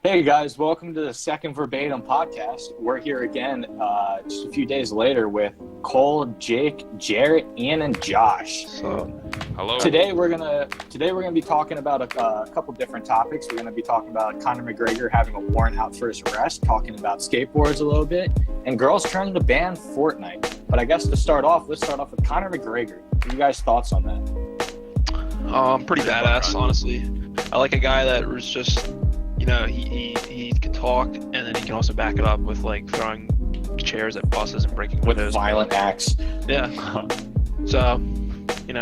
Hey guys, welcome to the second Verbatim Podcast. We're here again just a few days later with Cole, Jake, Jarrett, Ian, and Josh. So, hello. Today we're gonna be talking about a couple different topics. We're gonna be talking about Conor McGregor having a warrant out for his arrest, talking about skateboards a little bit, and girls trying to ban Fortnite. But I guess let's start off with Conor McGregor. What are you guys' thoughts on that? pretty badass, honestly. I like a guy that was just, he can talk, and then he can also back it up with like throwing chairs at buses and breaking With windows. violent acts. Yeah. So,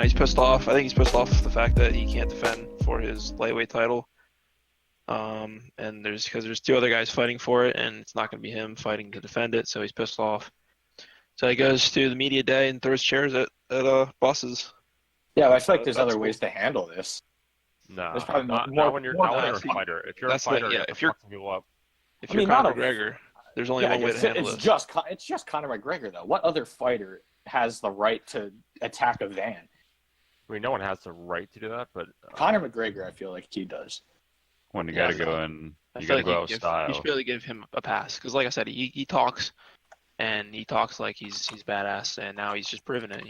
he's pissed off. I think he's pissed off the fact that he can't defend for his lightweight title. And there's two other guys fighting for it, and it's not going to be him fighting to defend it. So he's pissed off. So he goes to the media day and throws chairs at buses. Yeah, but I feel like there's other ways to handle this. No, There's probably not when you're a guys. fighter. If you're a That's fighter, the- yeah, you if you're- fucking people up. If I you're mean, Conor not a- McGregor, there's only one way to handle this. It's just Conor McGregor though. What other fighter has the right to attack a van? I mean, no one has the right to do that, but Conor McGregor, I feel like he does. When you Yeah, gotta go in, I you feel gotta go out like with style. you should really give him a pass because, like I said, he talks, and he talks like he's badass, and now he's just proving it.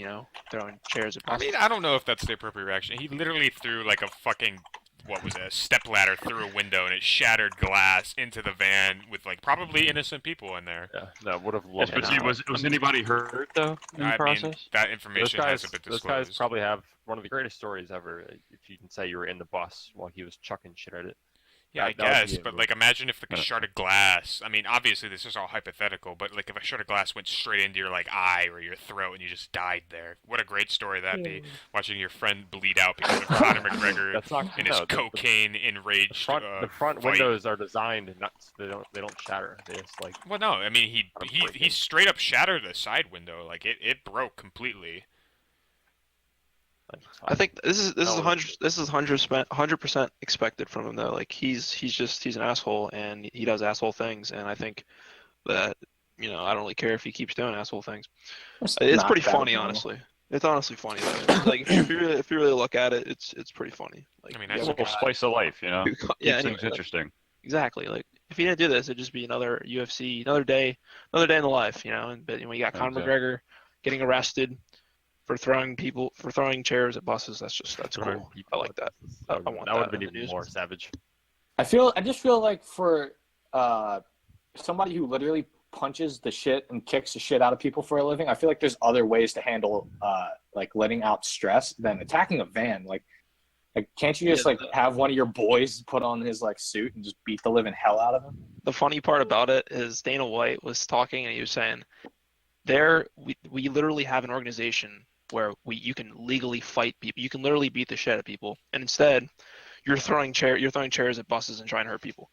Throwing chairs at I buses. mean, I don't know if that's the appropriate reaction. He literally threw like a fucking, a step ladder through a window, and it shattered glass into the van with like probably innocent people in there. yeah, that would have loved. But see, was anybody hurt though in the I mean, process? that Those information guys, hasn't been those disclosed. guys probably have one of the greatest stories ever. If you can say you were in the bus while he was chucking shit at it. Yeah, I That would guess, be a but move. like imagine if like a Yeah. shard of glass. I mean, obviously this is all hypothetical, but like if a shard of glass went straight into your like eye or your throat and you just died there, what a great story that'd be. Watching your friend bleed out because of Conor McGregor That's not and his no, cocaine the enraged front fight. windows are designed not. They don't shatter. They just like. Well, no, I mean he Unbreakable. straight up shattered the side window, like it broke completely. I think this is No, 100% expected from him though. Like he's an asshole and he does asshole things, and I think that I don't really care if he keeps doing asshole things. It's not pretty that funny, abnormal. honestly. It's honestly funny though. Like if you really look at it, it's pretty funny. Like I mean, you that's have A a little guy- slice of life, you know. yeah, Keeps anyway, things interesting. exactly. Like if he didn't do this, it'd just be another UFC, another day in the life, But when you got Conor Exactly. McGregor getting arrested for throwing chairs at buses, that's Throwing cool. people I like that. That I want would have that been in the even news. more savage. I just feel like for somebody who literally punches the shit and kicks the shit out of people for a living, I feel like there's other ways to handle like letting out stress than attacking a van. Like can't you just have one of your boys put on his like suit and just beat the living hell out of him? The funny part about it is Dana White was talking and he was saying, we literally have an organization where you can legally fight people. You can literally beat the shit out of people, and instead, you're throwing chairs at buses and trying to hurt people.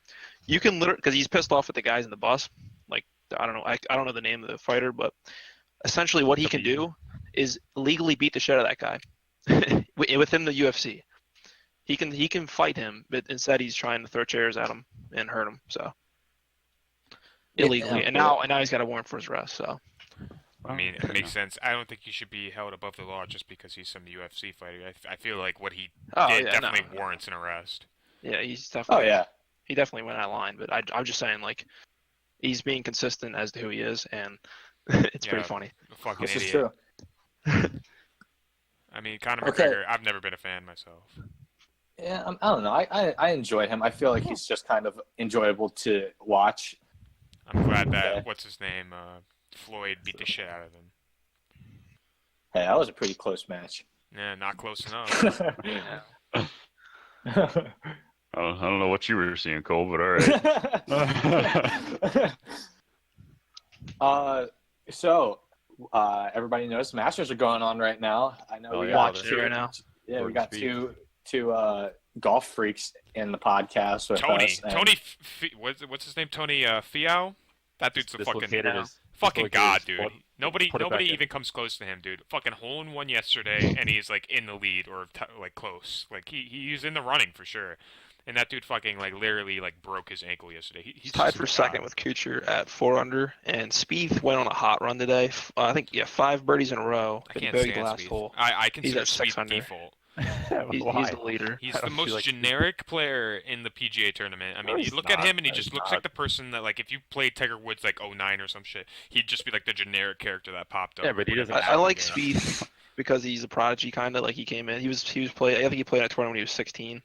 You can literally, because he's pissed off at the guys in the bus. Like I don't know, I don't know the name of the fighter, but essentially what he can do is legally beat the shit out of that guy within the UFC. He can fight him, but instead he's trying to throw chairs at him and hurt him. So illegally, Yeah. and now he's got a warrant for his arrest. So. I mean, it makes sense. I don't think he should be held above the law just because he's some UFC fighter. I feel like what he did definitely warrants an arrest. Yeah, he's Oh definitely. yeah. He definitely went out of line, but I'm just saying, like, he's being consistent as to who he is, and it's pretty Yeah. funny. A fucking This is idiot. true. I mean, Conor Okay. McGregor, I've never been a fan myself. Yeah, I don't know. I enjoy him. I feel like he's just kind of enjoyable to watch. I'm glad that, Okay. what's his name, Floyd beat the shit out of him. Hey, that was a pretty close match. Yeah, not close enough. I don't know what you were seeing, Cole, but all right. So everybody knows Masters are going on right now. I know Oh, we yeah, got Watch they're- it right now. Yeah, we Word got speed. two golf freaks in the podcast with us. and- What's his name? Tony Fiao? That dude's a fucking Dislocated his- fucking dislocated god, his dude. foot. Nobody Put it back in. even comes close to him, dude. Fucking hole in one yesterday, and he's like in the lead or like close. Like he's in the running for sure. And that dude fucking like literally like broke his ankle yesterday. He's He's tied just for a second god. with Kuchar at 4 under, and Spieth went on a hot run today. I think 5 birdies in a row. I But he can't bogeyed stand the last Spieth. hole. I He's consider at 6 Spieth under. default. He's Why? the leader. He's I the don't most feel like- generic player in the PGA tournament. I mean, you he's look at not. him and he No, just he's looks not. like the person that, like, if you played Tiger Woods like '09 or some shit, he'd just be like the generic character that popped up. Yeah, but he whenever doesn't the I fucking like game. Spieth because he's a prodigy, kind of like he came in. He was playing. I think he played at a tournament when he was 16.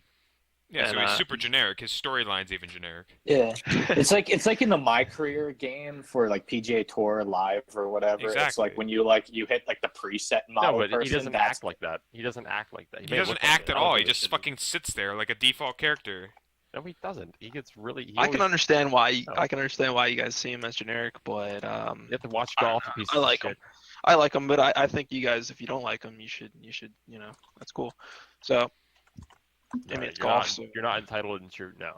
Yeah, so and, he's super generic. His storyline's even generic. Yeah, it's like in the My Career game for like PGA Tour Live or whatever. It's Exactly. like when you hit like the preset No, model but person. he doesn't that's act like that. He doesn't act like that. He may doesn't look like act it. at I don't all. He think just it's- fucking sits there like a default character. No, he doesn't. He gets really. He I always- can understand why. No. I can understand why you guys see him as generic, but You have to watch golf. I- a piece I of like shit. him. I like him, but I think you guys, if you don't like him, you should, that's cool. So, I mean, it's you're golf. Not, So you're not entitled into your no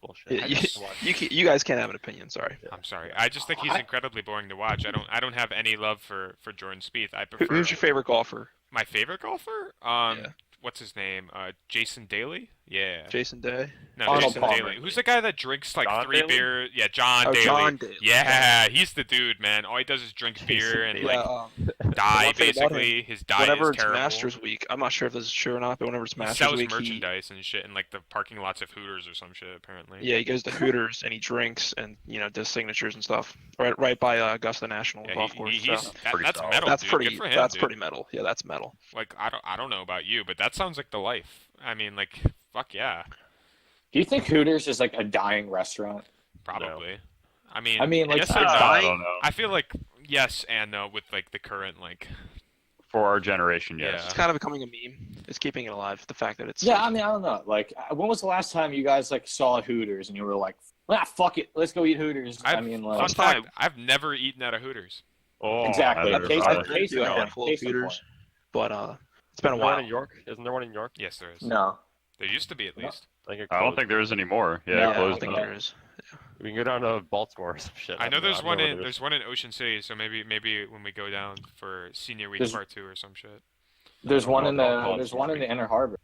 bullshit. Yeah, I you, just watch- you guys can't have an opinion. Sorry. I'm sorry. I just think he's incredibly boring to watch. I don't have any love for Jordan Spieth. I prefer Who's your favorite golfer? my favorite golfer. Yeah. What's his name? Jason Daly. Yeah. Jason Day. No, Arnold Jason Palmer. Daly. Who's the guy that drinks like John 3 Daly? beers? Yeah, John Oh, Daly. John Daly. Yeah, he's the dude, man. All he does is drink beer and Daly. like die one thing about basically. His diet whenever is it's terrible. Masters week, I'm not sure if this is true or not, but whenever it's He Masters sells week, merchandise and shit in like the parking lots of Hooters or some shit apparently. he goes to Hooters and he drinks and does signatures and stuff right by Augusta National Yeah, golf course. he's So that's solid. metal. that's dude. pretty. Good for him, that's dude. pretty metal. Yeah, that's metal. Like I don't know about you, but that sounds like the life. I mean, like fuck yeah, Do you think Hooters is like a dying restaurant? probably. I I mean, like, yes it's or no. I don't know. I feel like yes and no with like the current like. For our generation, yes. Yeah. It's kind of becoming a meme. It's keeping it alive. The fact that it's Yeah, I mean, I don't know. Like, when was the last time you guys like saw Hooters and you were like, fuck it, let's go eat Hooters? I mean, fun like, fact, I've never eaten at a Hooters. Oh, exactly. I never Case- tried I've it. been to a point. handful of Case in Hooters, but it's been a Isn't there one while. in York? Isn't there one in York? Yes, there is. no. There used to be at No. least. Like it I don't closed. think there is anymore. Yeah, No, it I don't closed think down. there is. We can go down to Baltimore or some shit. I know there's one in there's there's one in Ocean City, so maybe when we go down for Senior Week There's- Part 2 or some shit. There's one in no, the there's one in the Inner Harbor.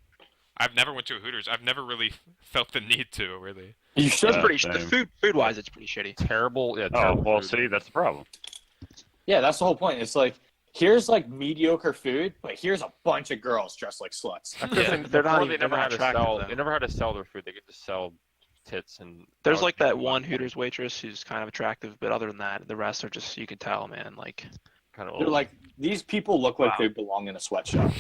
I've never went to a Hooters. I've never really felt the need to really. You should. It's Yeah, pretty. same. The food wise, it's pretty shitty. terrible. Yeah, Oh, terrible. well, food. see, that's the problem. Yeah, that's the whole point. It's like here's like mediocre food, but here's a bunch of girls dressed like sluts. Yeah, they're not Before even- They never they're had not to attractive, sell. though. They never had to sell their food. They could just sell tits and. There's like that was one Hooters waitress who's kind of attractive, but other than that, the rest are just you can tell, man. Like kind of They're old. like these people look like Wow. they belong in a sweatshop.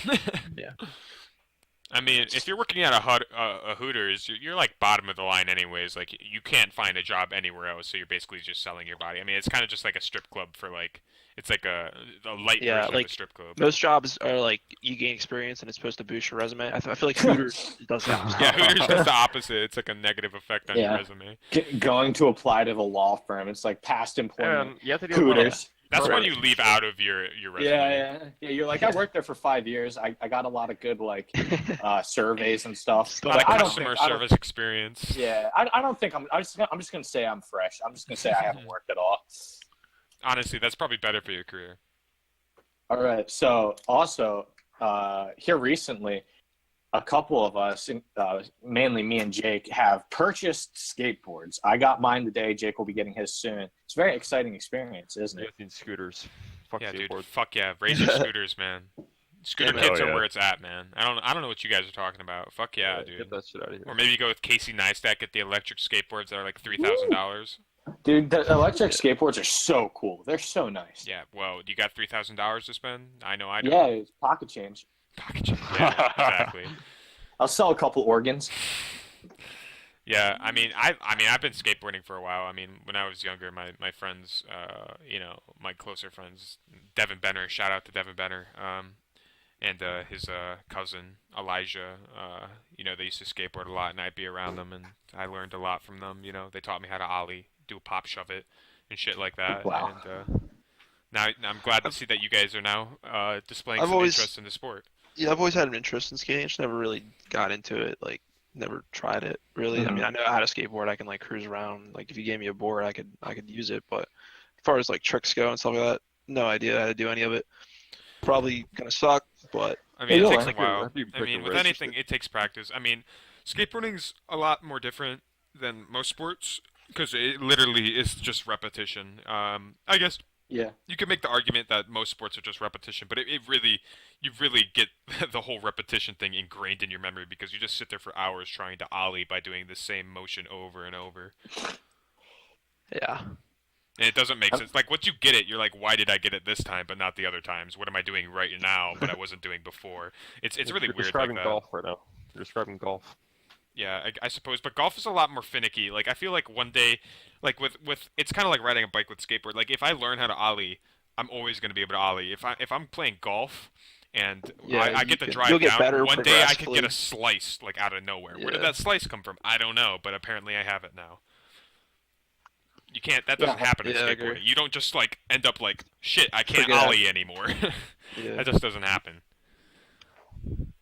I mean, if you're working at a Hooters, you're like bottom of the line anyways. Like you can't find a job anywhere else, so you're basically just selling your body. I mean, it's kind of just like a strip club for like it's like a light Yeah, version like, of a strip club. most jobs are like you gain experience and it's supposed to boost your resume. I feel like Hooters does that. Yeah, Hooters does the opposite. It's like a negative effect on Yeah. your resume. Going to apply to the law firm, it's like past employment. And you have to do a little- Hooters. That's when Right. you leave out of your resume. Yeah. You're like, I worked there for 5 years. I got a lot of good like surveys and stuff. A lot of I don't customer think- I don't- service experience. Yeah, I don't think I'm just gonna say I'm fresh. I'm just gonna say I haven't worked at all. Honestly, that's probably better for your career. All right. So also here recently, a couple of us, mainly me and Jake, have purchased skateboards. I got mine today. Jake will be getting his soon. It's a very exciting experience, isn't it? Racing scooters. Fuck Yeah, dude. skateboards. Fuck yeah. Raise your scooters, man. Scooter Yeah, kids man. are Oh, where yeah. it's at, man. I don't know what you guys are talking about. Fuck yeah, dude. Get that shit out of here. Or maybe you go with Casey Neistat, get the electric skateboards that are like $3,000. Dude, the electric skateboards are so cool. They're so nice. Yeah, well, you got $3,000 to spend? I know I do. Yeah, it's pocket change. Packaging. Yeah, exactly. I'll sell a couple organs. Yeah, I mean, I've been skateboarding for a while. I mean, when I was younger, my friends, my closer friends, Devin Benner, shout out to Devin Benner, and his cousin Elijah, they used to skateboard a lot, and I'd be around them, and I learned a lot from them. You know, they taught me how to ollie, do a pop shove it, and shit like that. Wow. And now I'm glad to see that you guys are now displaying I've some always- interest in the sport. Yeah, I've always had an interest in skating. I just never really got into it. Like, never tried it really. I Mhm. mean, I know how to skateboard. I can like cruise around. Like, if you gave me a board, I could use it. But as far as like tricks go and stuff like that, no idea how to do any of it. Probably gonna suck, but I mean, You'll it takes a learn. while. That'd be I pretty mean, with rich. anything, it takes practice. I mean, skateboarding's a lot more different than most sports because it literally is just repetition. I guess Yeah. You can make the argument that most sports are just repetition, but you really get the whole repetition thing ingrained in your memory because you just sit there for hours trying to ollie by doing the same motion over and over. Yeah. And it doesn't make sense. Like, once you get it, you're like, why did I get it this time but not the other times? What am I doing right now but I wasn't doing before? It's really You're weird describing like that. golf right now. You're describing golf. Yeah, I suppose, but golf is a lot more finicky. Like, I feel like one day, like with it's kind of like riding a bike with skateboard. Like, if I learn how to ollie, I'm always going to be able to ollie. If I'm playing golf and I get the drive you'll get down, better one day I could get progressively. a slice like out of nowhere. Where did Yeah. that slice come from? I don't know, but apparently I have it now. You can't. That doesn't happen in Yeah, I agree. skateboarding. You don't just like end up like shit. I can't Forget it. ollie anymore. Yeah. That just doesn't happen.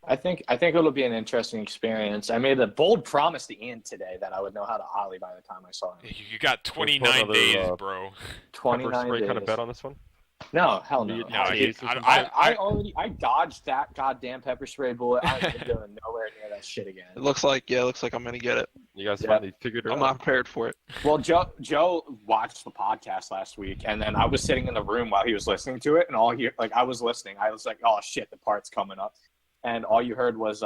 I think it'll be an interesting experience. I made a bold promise to Ian today that I would know how to ollie by the time I saw him. You got Let's 29 put another, days, bro. Pepper 29 spray days. kind of bet on this one. No, hell no. No, I dodged that goddamn pepper spray bullet. I'm doing nowhere near that shit again. It looks like I'm gonna get it. You guys Yeah. finally figured it I'm out. not prepared for it. Well, Joe watched the podcast last week, and then I was sitting in the room while he was listening to it, and I was listening. I was like, oh shit, the part's coming up, and all you heard was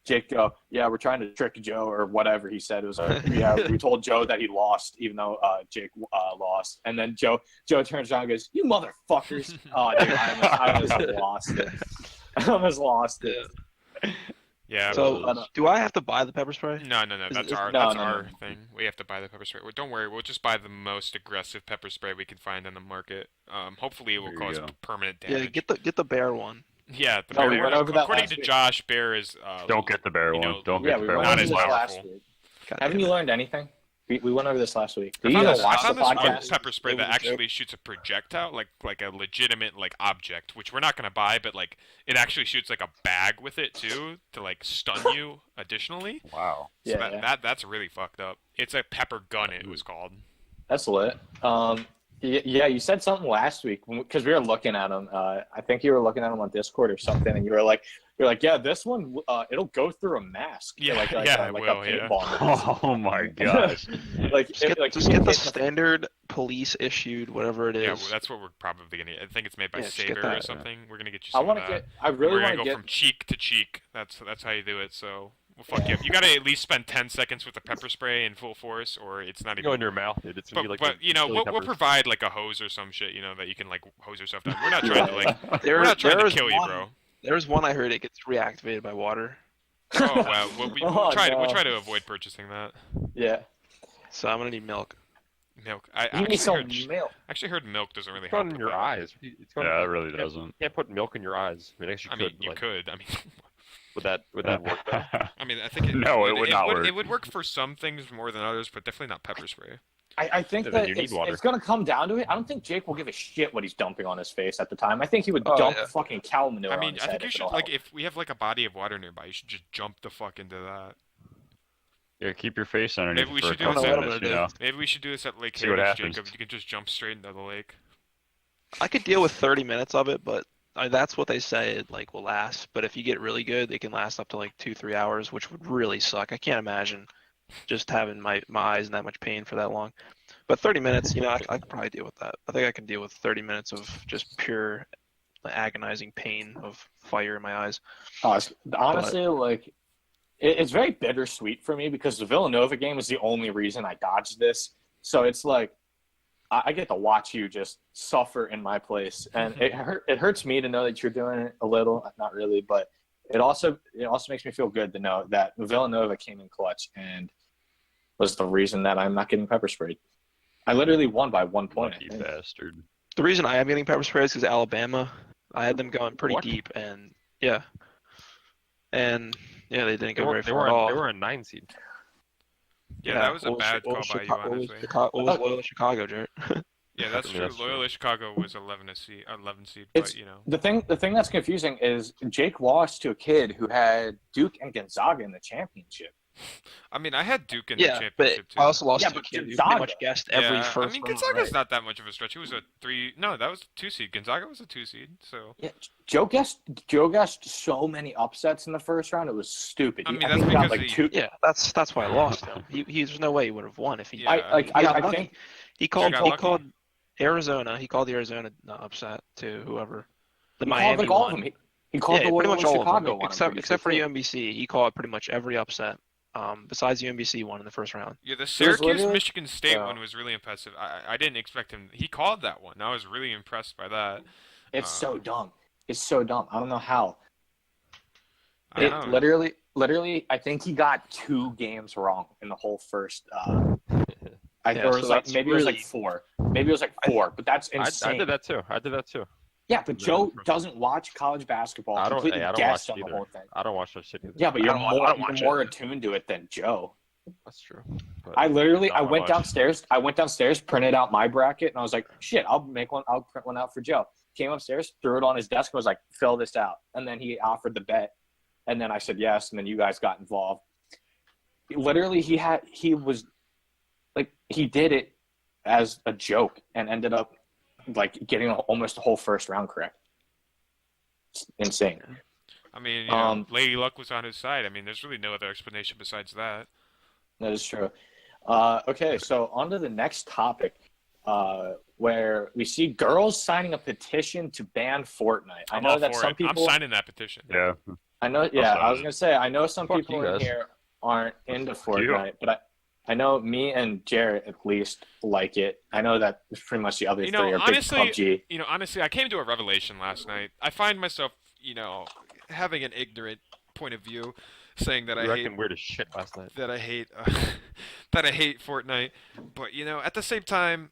Jake go, yeah, we're trying to trick Joe or whatever he said. It was yeah, we told Joe that he lost, even though Jake lost, and then Joe turns around and goes, you motherfuckers! Oh, dude, I almost lost it. I almost lost it. Yeah. So, do I have to buy the pepper spray? No. Is- That's is- our no, that's no, our no. thing. We have to buy the pepper spray. Well, don't worry, we'll just buy the most aggressive pepper spray we can find on the market. Hopefully, it will There you cause go. permanent Yeah, damage. get the bear one. Yeah, the No, bear we one, went over that according last to week. Josh, bear is Don't get the bear you one. know, Don't Yeah, get we the bear went Not over as this one. last powerful. week. God Haven't damn you it. learned anything? We went over this last week. I Did you found even this, watch I the found this one podcast? pepper spray It that was actually shoots a projectile, like a legitimate like object, which we're not gonna buy, but like it actually shoots like a bag with it too to like stun you additionally. Wow. So Yeah. that's really fucked up. It's a pepper gun. It was called. That's lit. Yeah, you said something last week because we were looking at them. I think you were looking at them on Discord or something, and you're like, yeah, this one, it'll go through a mask. Yeah, like yeah, a it will, paintball yeah. mask. Oh my gosh. Like, Just get, like just you get can the hit standard police issued whatever it is. Yeah, well, that's what we're probably gonna. I think it's made by Yeah, just get Saber or that. something. We're gonna get you I some want of to that. get. I really We're want gonna to go get. from cheek to cheek. That's how you do it. So well, fuck you. You gotta at least spend 10 seconds with the pepper spray in full force, or it's not You even. go in your mouth, dude. It's gonna be like. But you know, chili we'll peppers. provide like a hose or some shit, you know, that you can like hose yourself down. We're not trying to like. There, We're not trying to there's kill you, one- bro. There's one I heard it gets reactivated by water. Oh well, we'll Oh, try no. we'll try to avoid purchasing that Yeah. So I'm gonna need milk. milk. I You need actually some heard, milk. actually heard milk doesn't really It's help going in with your that. eyes. It's going Yeah, it really doesn't. You can't put milk in your eyes. I mean, actually, I you mean, could. you like, could. I mean, Would that work? Though? I mean, I think it. No, it would not work. It would work for some things more than others, but definitely not pepper spray. I think Yeah, then that you need water. it's going to come down to it. I don't think Jake will give a shit what he's dumping on his face at the time. I think he would Oh, dump yeah. fucking cow manure I on mean, his I head think you if should it'll like help. if we have like a body of water nearby, you should just jump the fuck into that. Yeah, keep your face underneath Maybe we for a should do couple this at- minutes, you know. Maybe we should do this at Lake See what Heritage, happens. Jacob. You can just jump straight into the lake. I could deal with 30 minutes of it, but that's what they say it like will last. But if you get really good, they can last up to like 2-3 hours, which would really suck. I can't imagine just having my eyes in that much pain for that long. But 30 minutes, you know, I could probably deal with that. I think I can deal with 30 minutes of just pure agonizing pain of fire in my eyes. Honestly, like it's very bittersweet for me because the Villanova game is the only reason I dodged this. So it's like I get to watch you just suffer in my place, and it hurts me to know that you're doing it a little, not really, but it also makes me feel good to know that Villanova came in clutch and was the reason that I'm not getting pepper sprayed. I literally won by 1 point. I Lucky think. bastard. The reason I am getting pepper spray is because Alabama, I had them going pretty What? deep, and yeah, they didn't They go were, very they, far were at all. they were a 9 seed. Yeah, that was a what bad call was by you, Chicago- honestly. What was Loyola Chicago, Jarrett? Yeah, that's I mean, true. that's true. Loyola Chicago was 11 seed, It's- but you know. The thing that's confusing is Jake lost to a kid who had Duke and Gonzaga in the championship. I I had Duke in the Yeah, but championship too. I also lost Yeah, to a but kid who pretty Gonzaga. much guessed every Yeah, first I mean, round Gonzaga's right. not that much of a stretch. He was a 3. No, that was a 2 seed. Gonzaga was a 2 seed. So Yeah, Joe guessed so many upsets in the first round. It was stupid. I mean, think that's he got because like he- two. Yeah, that's why I lost him. There's no way he would have won if he. Yeah. he got I lucky. think He called. got He lucky. called. Arizona. He called the Arizona upset to whoever. The He Miami called like all one. of them. He called the pretty Loyola much all of Chicago them, one. except for UMBC. He called pretty much every upset, besides the UMBC one in the first round. Yeah, the was Syracuse literally- Michigan State Yeah. one was really impressive. I didn't expect him. He called that one. I was really impressed by that. It's so dumb. It's so dumb. I don't know how. I don't know. Literally, I think he got 2 games wrong in the whole first. Yeah, It was so like that's maybe it was like really- 4. Maybe it was like 4, but that's insane. I did that too. Yeah, but Joe doesn't watch college basketball. I don't Completely watch guessed it on the either. whole thing. I don't watch that shit either. Yeah, but you're I don't watch more it. attuned to it than Joe. That's true. But I literally, no, I I went watch. downstairs. printed out my bracket, and I was like, "Shit, I'll print one out for Joe." Came upstairs, threw it on his desk, and was like, "Fill this out." And then he offered the bet, and then I said yes, and then you guys got involved. Literally, he did it as a joke and ended up like getting almost the whole first round correct. It's insane. I mean, Lady Luck was on his side. I mean, there's really no other explanation besides that. That is true. Okay, so on to the next topic, where we see girls signing a petition to ban Fortnite. I I'm know all that for some it. people. I'm signing that petition. Yeah. I know. Yeah, sign I was it. gonna say. I know some Fuck people you in guys. here aren't into you. Fortnite, but I know me and Jarrett at least like it. I know that pretty much the other You know, three are honestly, big PUBG. Honestly, I came to a revelation last night. I find myself, having an ignorant point of view, saying that You I hate reckon weird as shit last night. that I hate that I hate Fortnite, but at the same time,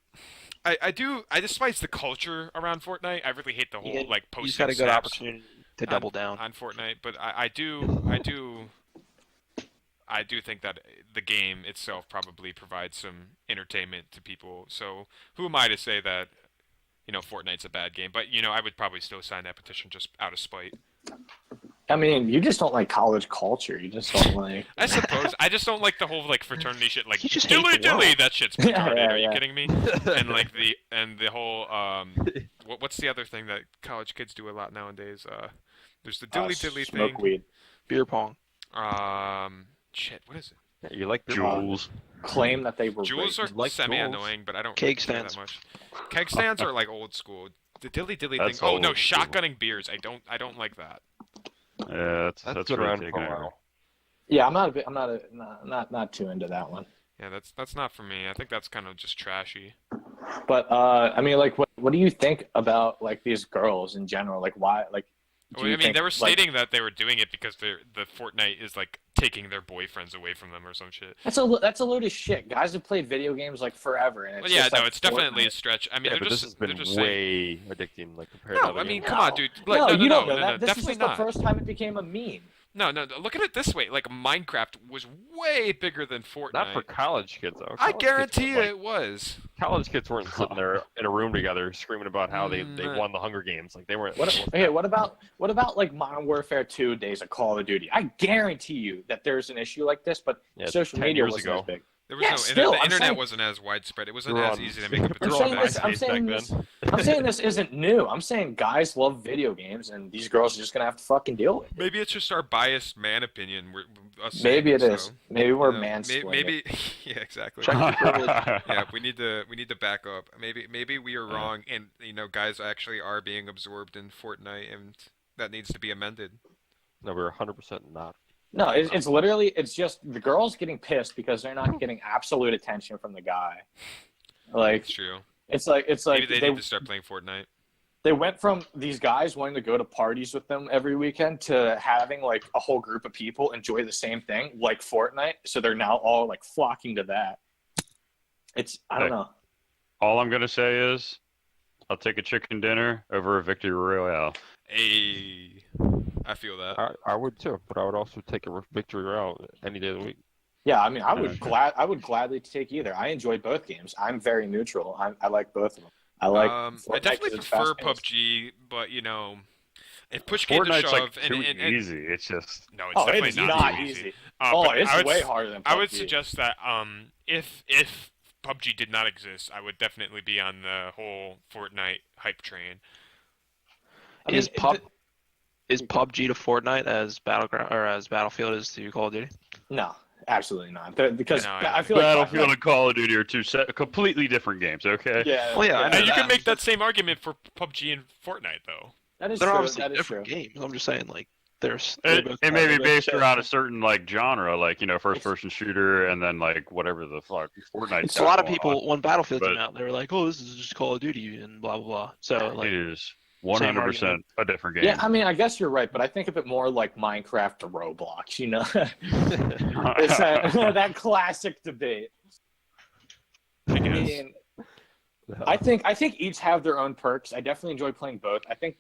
I despise the culture around Fortnite. I really hate the whole You posting just got a good snaps opportunity to double down. on Fortnite, but I do think that the game itself probably provides some entertainment to people. So who am I to say that Fortnite's a bad game? But I would probably still sign that petition just out of spite. I mean, you just don't like college culture. You just don't like. I suppose I just don't like the whole fraternity shit. Like You just hate dilly the world. dilly, that shit's Yeah, retarded. yeah, Are you yeah. kidding me? And like the whole what's the other thing that college kids do a lot nowadays? There's the dilly dilly smoke thing. weed. Beer pong. Shit, what is it? Yeah, you like beer Jules. Claim that they were. Juuls are raped. like semi-annoying, but I don't Keg really care that stands. much. Keg stands are like old school. The dilly dilly thing. That's Oh no, old school. shotgunning beers. I don't like that. Yeah, That's that's been really around for taking a over. while. Yeah, not too into that one. Yeah, that's not for me. I think that's kind of just trashy. But I mean, like, what do you think about like these girls in general? Like, why? Like, do Well, you I mean, think, they were like- stating that they were doing it because the Fortnite is like taking their boyfriends away from them or some shit. that's a load of shit. Guys have played video games like forever, and it's Well, yeah, just, no, like, it's definitely a Fortnite. stretch. I mean, Yeah, they're but just this has been they're just saying. way addicting, like compared to No, other I mean, games. come on, dude. Like, No, you don't know no, that. This is definitely just not. the first time it became a meme. No, look at it this way. Like Minecraft was way bigger than Fortnite. Not for college kids though. I College kids guarantee you weren't, it was. like, college kids weren't sitting there in a room together screaming about how they Mm. won the Hunger Games. Like they weren't. What about like Modern Warfare 2 days of Call of Duty? I guarantee you that there's an issue like this, but Yeah, social 10 media years wasn't ago. as big. There was Yeah, no still, the I'm internet saying- wasn't as widespread. It wasn't They're as on- easy to make a I'm petition. saying this. I'm MySpace saying back this. then. I'm saying this isn't new. I'm saying guys love video games, and these girls are just gonna have to fucking deal with it. Maybe it's just our biased man opinion. Us Maybe saying it so. is. Maybe we're You know, mansplaining. Maybe yeah, exactly. Check your privilege. Yeah, we need to back up. Maybe we are wrong, and guys actually are being absorbed in Fortnite, and that needs to be amended. No, we're 100% not. No, it's literally just the girls getting pissed because they're not getting absolute attention from the guy. Like It's true. it's like Maybe they need to start playing Fortnite. they went from these guys wanting to go to parties with them every weekend to having like a whole group of people enjoy the same thing like Fortnite. So they're now all like flocking to that. I don't know. All I'm gonna say is, I'll take a chicken dinner over a victory royale. Hey, I feel that. I would too, but I would also take a victory route any day of the week. Yeah, I mean, I would gladly take either. I enjoy both games. I'm very neutral. I like both of them. I like. I Fortnite definitely 'cause it's prefer fast-paced. PUBG, but if push came to Fortnite's shove, like too easy. It's just no, it's Oh, definitely it's not, not too easy. But It's I would way harder than PUBG. I would suggest that if PUBG did not exist, I would definitely be on the whole Fortnite hype train. I mean, Is PUBG to Fortnite as Battleground or as Battlefield is to Call of Duty? No, Absolutely not. Because No, I feel like Battlefield and Call of Duty are two completely different games. Okay. Yeah. Well, yeah, I know And you that. can make that same argument for PUBG and Fortnite, though. That is They're true. obviously That is different true. games. I'm just saying, like, they both It may be they both based share around a some- certain like genre, like first-person shooter, and then like whatever the fuck Fortnite. It's a lot of people when Battlefield came out, they were like, "Oh, this is just Call of Duty and blah blah blah." So like, It is 100% a different game. Yeah, I mean, I guess you're right, but I think of it more like Minecraft to Roblox. It's that classic debate. I I guess. mean, I think each have their own perks. I definitely enjoy playing both. I think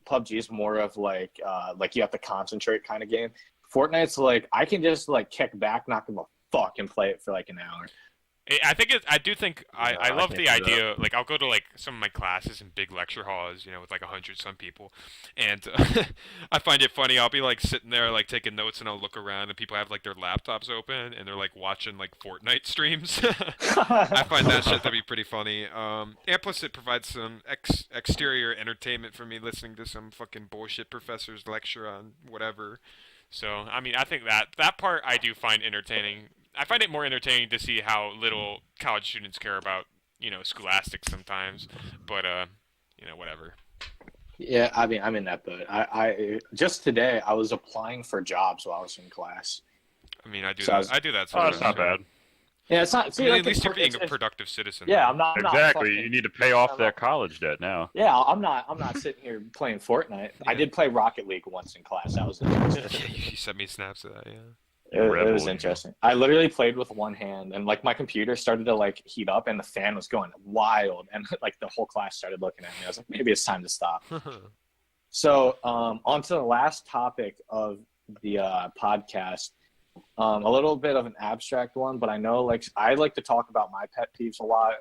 PUBG is more of like you have to concentrate kind of game. Fortnite's like I can just like kick back, not give a fuck, and play it for like an hour. I do think I I love can't the do that. idea. Like, I'll go to like some of my classes in big lecture halls, with like 100 some people, and I find it funny. I'll be like sitting there like taking notes, and I'll look around, and people have like their laptops open, and they're like watching like Fortnite streams. I find that shit to be pretty funny. And plus, it provides some exterior entertainment for me, listening to some fucking bullshit professor's lecture on whatever. So, I mean, I think that part I do find entertaining. I find it more entertaining to see how little college students care about, scholastics sometimes. But, whatever. Yeah, I mean, I'm in that boat. I just today I was applying for jobs while I was in class. I mean, I do So that. I do that Oh, sometimes. that's not bad. Yeah, it's not. I See, mean, like, at least you're being a it's- productive citizen. Yeah, though. I'm not Exactly. fucking- You need to pay off I'm that not- college debt now. Yeah, I'm not sitting here playing Fortnite. I did play Rocket League once in class. That was interesting. Yeah, you sent me snaps of that, yeah. It was Rebel. interesting. I literally played with one hand, and like my computer started to like heat up, and the fan was going wild, and like the whole class started looking at me. I was like, maybe it's time to stop. So, on to the last topic of the podcast. A little bit of an abstract one, but I know like I like to talk about my pet peeves a lot,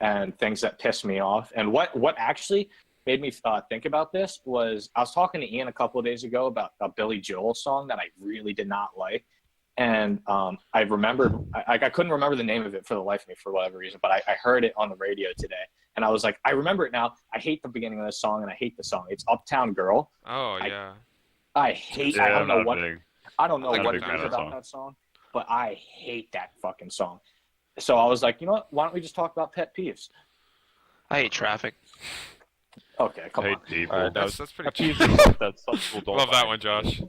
and things that piss me off. And what actually made me think about this was I was talking to Ian a couple of days ago about a Billy Joel song that I really did not like. And I remembered, I couldn't remember the name of it for the life of me for whatever reason, but I heard it on the radio today. And I was like, I remember it now. I hate the beginning of this song, and I hate the song. It's Uptown Girl. Oh, yeah. I hate Yeah, I don't I'm know not what big. I don't know I'm what a it big fan is of that about song. that song, but I hate that fucking song. So I was like, you know what? Why don't we just talk about pet peeves? I hate traffic. Okay, come Hate on. people. Alright, That's pretty Peeves true. is stuff that some people don't Love that like. one, Josh.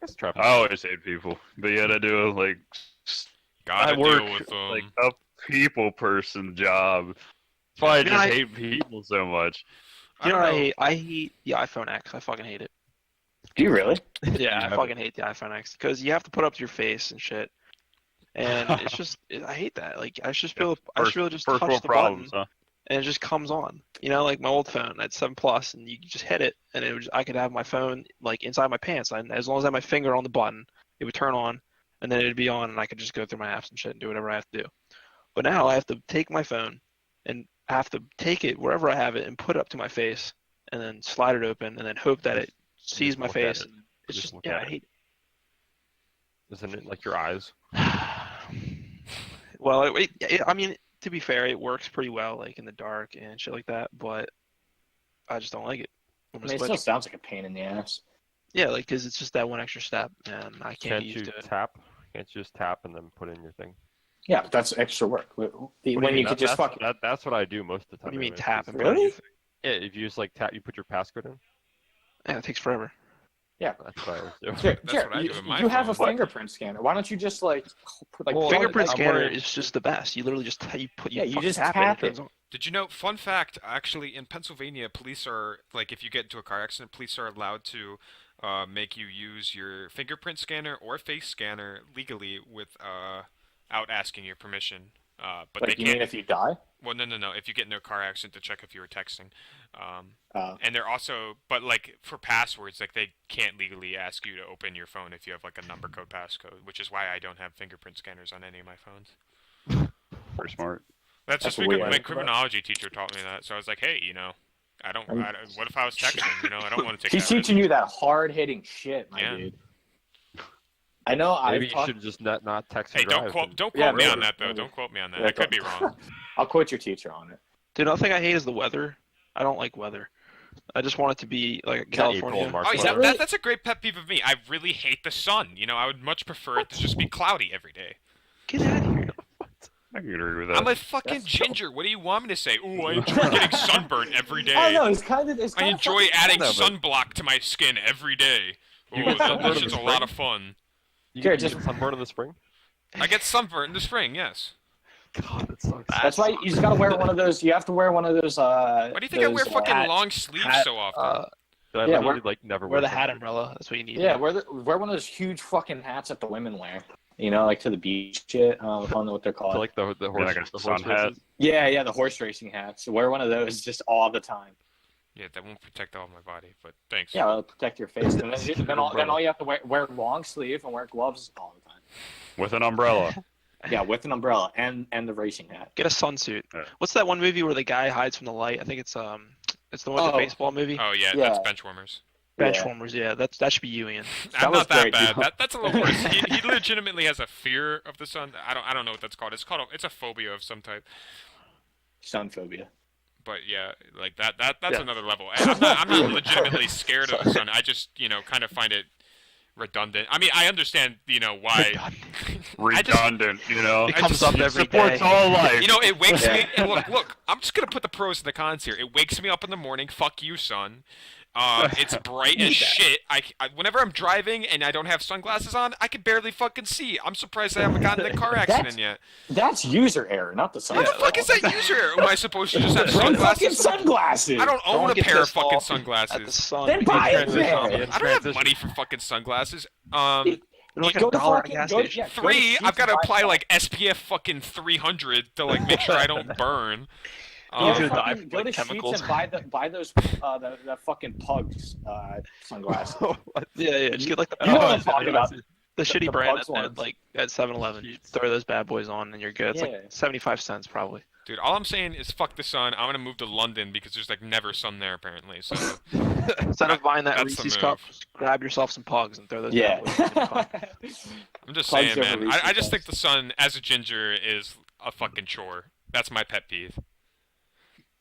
That's traffic. I always hate people, but yet I do like Gotta I work deal with them. like a people person job. That's why I You know, just I- hate people so much. You know I what I don't know. hate? I hate the iPhone X. I fucking hate it. Do you really? Yeah, I have fucking hate the iPhone X because you have to put up your face and shit. And it's just, I hate that. Like, I should be able to just First touch world the problems, button huh? and it just comes on. Like my old phone at 7 Plus, and you just hit it, and I could have my phone like inside my pants, and as long as I had my finger on the button, it would turn on, and then it'd be on, and I could just go through my apps and shit and do whatever I have to do. But now I have to take my phone and I have to take it wherever I have it and put it up to my face, and then slide it open, and then hope that it sees my look at face. it. It's Just just, look yeah, at I it. hate Isn't it like your eyes? Well, I mean, to be fair, it works pretty well, like in the dark and shit like that. But I just don't like it. I mean, it still sounds like a pain in the ass. Yeah, like because it's just that one extra step, and I can't Can't get you used to it. tap? Can't you just tap and then put in your thing? Yeah, but that's extra work. What When do you mean? could just that's, fucking. That's what I do most of the time. What do you mean anyways, tap is- and put in your Really? thing? Yeah, if you just like tap, you put your passcode in. Yeah, it takes forever. That's what I always do. Jared, That's what I you, do with my you have a phone. fingerprint scanner. Why don't you just like put like Well, Fingerprint I'm scanner worried- is just the best. You literally just you you fucking just tap tap it. it. And turns on. Did you know, fun fact, actually, in Pennsylvania, police are, like, if you get into a car accident, police are allowed to make you use your fingerprint scanner or face scanner legally without asking your permission. But like they you can't. mean if you die? Well, no. If you get into a car accident, to check if you were texting. Uh, And they're also, but like for passwords, like they can't legally ask you to open your phone if you have like a number code passcode, which is why I don't have fingerprint scanners on any of my phones. Pretty smart. That's just That's because weird. my criminology teacher taught me that. So I was like, hey, I don't what if I was texting? I don't want to take he's that risk. teaching you that hard hitting shit, my Yeah. dude. I know. Maybe I've you talked. should just not text. Hey, and don't drive quote and- don't Yeah, quote me on maybe, that though. maybe. Don't quote me on that. Yeah, I could be don't- wrong. I'll quote your teacher on it. Dude, another thing I hate is the weather. I don't like weather. I just want it to be like Is that April California. and March? Oh, Is yeah, that really- that's a great pet peeve of me. I really hate the sun. You know, I would much prefer it to just be cloudy every day. Get out of here. I can agree with that. I'm a fucking That's ginger. What do you want me to say? Ooh, I enjoy getting sunburnt every day. I don't know. It's kind of. I enjoy adding No, but- sunblock to my skin every day. Ooh, You get that sunburned in shit's the a lot spring? of fun. You Jared, get just- sunburn in the spring? I get sunburnt in the spring, yes. God, that sucks. That's why you just gotta wear one of those. You have to wear one of those. Why do you think I wear those, fucking hat- long sleeves hat, so often? I yeah, literally like never Wear the something. hat umbrella. That's what you need. Yeah, wear one of those huge fucking hats that the women wear. You know, like to the beach shit. I don't know what they're called. So like the horse, like a the sun horse hat? races? Yeah, the horse racing hats. Wear one of those just all the time. Yeah, that won't protect all my body, but thanks. Yeah, it'll protect your face. And then all you have to wear long sleeve and wear gloves all the time. With an umbrella. Yeah, with an umbrella and the racing hat. Get a sunsuit. Yeah. What's that one movie where the guy hides from the light? I think it's the one with the Oh. baseball movie. Oh yeah, Yeah. that's benchwarmers. Benchwarmers. Yeah, that should be you, Ian. I'm was not that great, bad. dude. That's a little worse. He legitimately has a fear of the sun. I don't know what that's called. It's a phobia of some type. Sun phobia. But yeah, like that's Yeah. another level. I'm not legitimately scared of the sun. I just kind of find it redundant. I mean, I understand why. Redundant, you know. It comes up every supports day. all life. It wakes Yeah. me. And look. I'm just gonna put the pros and the cons here. It wakes me up in the morning. Fuck you, sun. It's bright as shit. I whenever I'm driving and I don't have sunglasses on, I can barely fucking see. I'm surprised I haven't gotten in a car accident yet. That's user error, not the sun. What the fuck is that user error? Am I supposed to just have Bring fucking sunglasses? sunglasses. I don't own a get pair of pissed fucking off At the sunglasses. sun. Then buy a Transition, pair. Ian, I don't have transition. money for fucking sunglasses. They're like Go a to dollar at a fucking gas go, station. yeah, go to 3, Sheetz I've got to and buy apply some. like SPF fucking 300 to like make sure I don't burn. You're gonna Go die to from, go like, to chemicals. Sheetz and buy those the fucking pugs sunglasses. Yeah, just get like the, You know what I'm talking about. the shitty the brand Pugs at ones. like at 7-Eleven. You throw those bad boys on and you're good. It's Yeah. like 75 cents probably. Dude, all I'm saying is fuck the sun. I'm gonna move to London because there's like never sun there apparently. So Instead of buying that That's the Reese's move. cup, just grab yourself some pugs and throw those Yeah. bad boys in the fun. I'm just Plugs saying, over man. Reese's I just think Puffs. the sun as a ginger is a fucking chore. That's my pet peeve.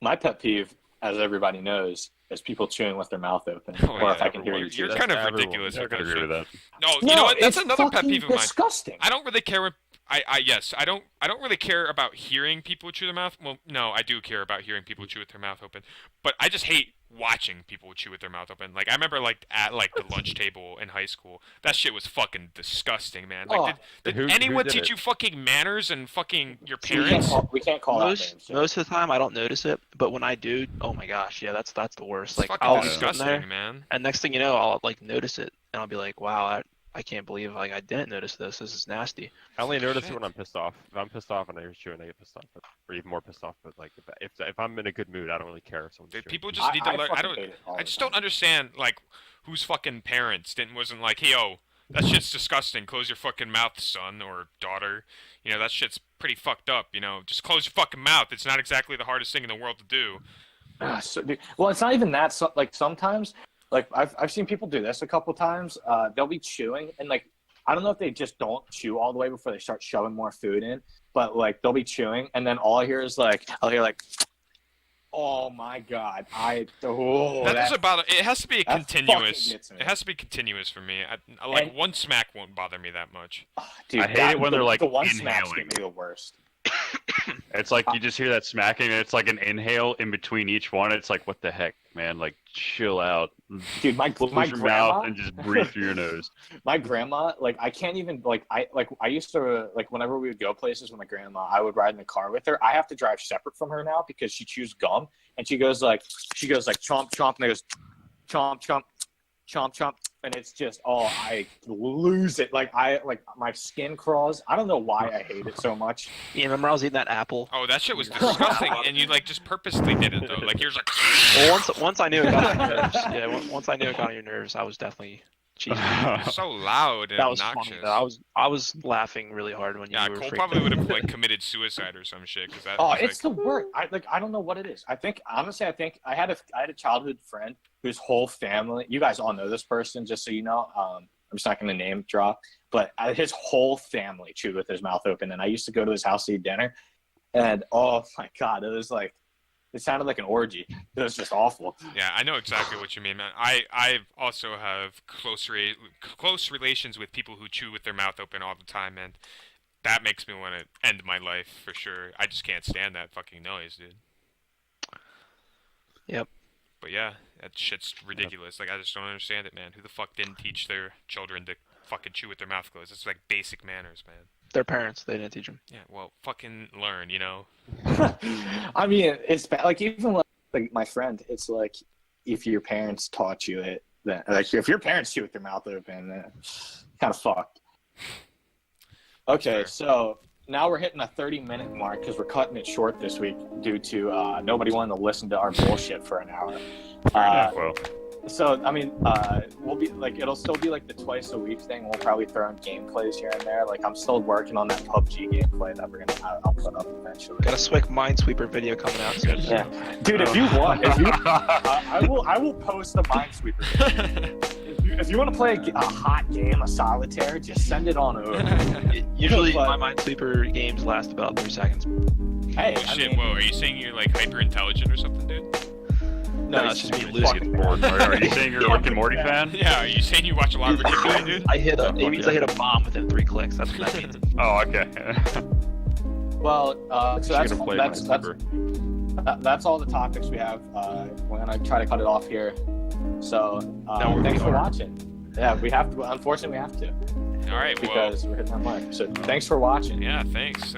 My pet peeve, as everybody knows, is people chewing with their mouth open. Oh, or yeah, if I can hear you everyone. chew. You're That's kind of everyone. ridiculous I with can that agree shit. with that. No, you know what? That's it's another pet fucking peeve of mine. disgusting. I don't really care. I don't really care about hearing people chew their mouth. Well, no, I do care about hearing people chew with their mouth open. But I just hate watching people chew with their mouth open. Like I remember, like at like the lunch table in high school, that shit was fucking disgusting, man. Like, Oh. did Who anyone did teach it? you fucking manners and fucking your We can't parents? call, we can't call out names. so. Most of the time I don't notice it, but when I do, oh my gosh, yeah, that's the worst. It's Like fucking I'll be sitting disgusting, there, man. and next thing you know, I'll like notice it, and I'll be like, wow, I can't believe like I didn't notice this. This is nasty. I only notice Shit. it when I'm pissed off. If I'm pissed off and I hear chewing, I get pissed off, or even more pissed off. But like if I'm in a good mood, I don't really care if someone's Dude, chewing. people just need to learn. I fucking don't. hate it all I the just time. don't understand like whose fucking parents wasn't like, hey, yo, that shit's disgusting. Close your fucking mouth, son or daughter. You know that shit's pretty fucked up. You know, just close your fucking mouth. It's not exactly the hardest thing in the world to do. Well, it's not even that. So, like sometimes, like I've seen people do this a couple times. They'll be chewing, and like I don't know if they just don't chew all the way before they start shoving more food in, but like they'll be chewing, and then all I hear is like oh my god, That doesn't bother. It has to be that continuous. fucking gets me. It has to be continuous for me. Like And- one smack won't bother me that much. dude, I hate it when they're, like, the one smacks inhaling. get me the worst. It's like you just hear that smacking, and it's like an inhale in between each one. It's like, what the heck, man? Like, chill out. Dude, my Close your grandma, mouth and just breathe through your nose. my grandma, like I can't even I used to like whenever we would go places with my grandma, I would ride in the car with her. I have to drive separate from her now because she chews gum and she goes like chomp chomp and I goes chomp chomp chomp chomp and it's just I lose it. Like my skin crawls. I don't know why I hate it so much. You remember I was eating that apple? Oh, that shit was disgusting, and you like just purposely did it though. Like here's like. Well, once I knew it got on your nerves, once I knew it got on your nerves, I was definitely cheesing. So loud and That was obnoxious. funny. Though. I was laughing really hard when you Yeah, were Cole freaking probably out. would have like committed suicide or some shit because that. Oh, was, it's like, the worst. I don't know what it is. I think honestly, I had a childhood friend whose whole family. You guys all know this person, just so you know. I'm just not going to name drop, but his whole family chewed with his mouth open. And I used to go to his house to eat dinner, and oh my god, it was like It sounded like an orgy. It was just awful. Yeah, I know exactly what you mean, man. I also have close relations with people who chew with their mouth open all the time, and that makes me want to end my life for sure. I just can't stand that fucking noise, dude. Yep. But yeah, that shit's ridiculous. Like, I just don't understand it, man. Who the fuck didn't teach their children to fucking chew with their mouth closed? It's like basic manners, man. Their parents, they didn't teach them. Yeah, well, fucking learn, you know? I mean, it's bad. Like, even like my friend, it's like if your parents taught you it, then like if your parents chew with their mouth open, kind of fucked. Okay, Sure. so now we're hitting a 30-minute mark because we're cutting it short this week due to nobody wanting to listen to our bullshit for an hour. Well, So I mean, we'll be like, it'll still be like the twice a week thing. We'll probably throw in gameplays here and there. Like, I'm still working on that PUBG gameplay that I'll put up eventually. Got a Swick Minesweeper video coming out soon. Yeah, dude, if you want, I will post a Minesweeper video. If you want to play a hot game of solitaire, just send it on over. Usually, But- my Minesweeper games last about 3 seconds. Hey, Oh I shit, mean, whoa, are you saying you're like hyper intelligent or something, dude? No, it's just me losing. fucking bored. Are you saying you're a Rick and Morty fan? Yeah, are you saying you watch a lot of Rick and Morty, dude? It means I hit a bomb within 3 clicks. That's what that means. Oh, okay. Well, so She's gonna play that's all the topics we have. We're gonna try to cut it off here. So thanks for watching. Yeah, we have to. Unfortunately, we have to All right, well, because we're hitting that mark. So thanks for watching. yeah, thanks.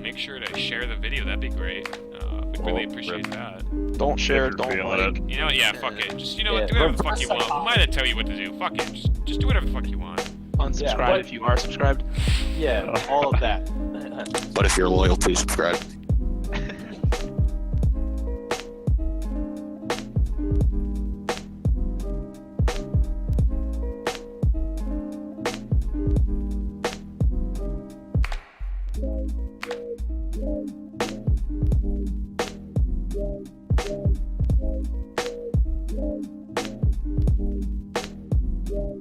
Make sure to share the video. That'd be great. We'd really appreciate that. Don't share, If you're don't feeling like. You know, yeah, fuck it. Just, you know, Yeah, do whatever the fuck reverse you want. Who am I to tell you what to do? Fuck it. Just do whatever the fuck you want. Unsubscribe but- if you are subscribed. Yeah, all of that. But if you're loyal, please subscribe. Yeah.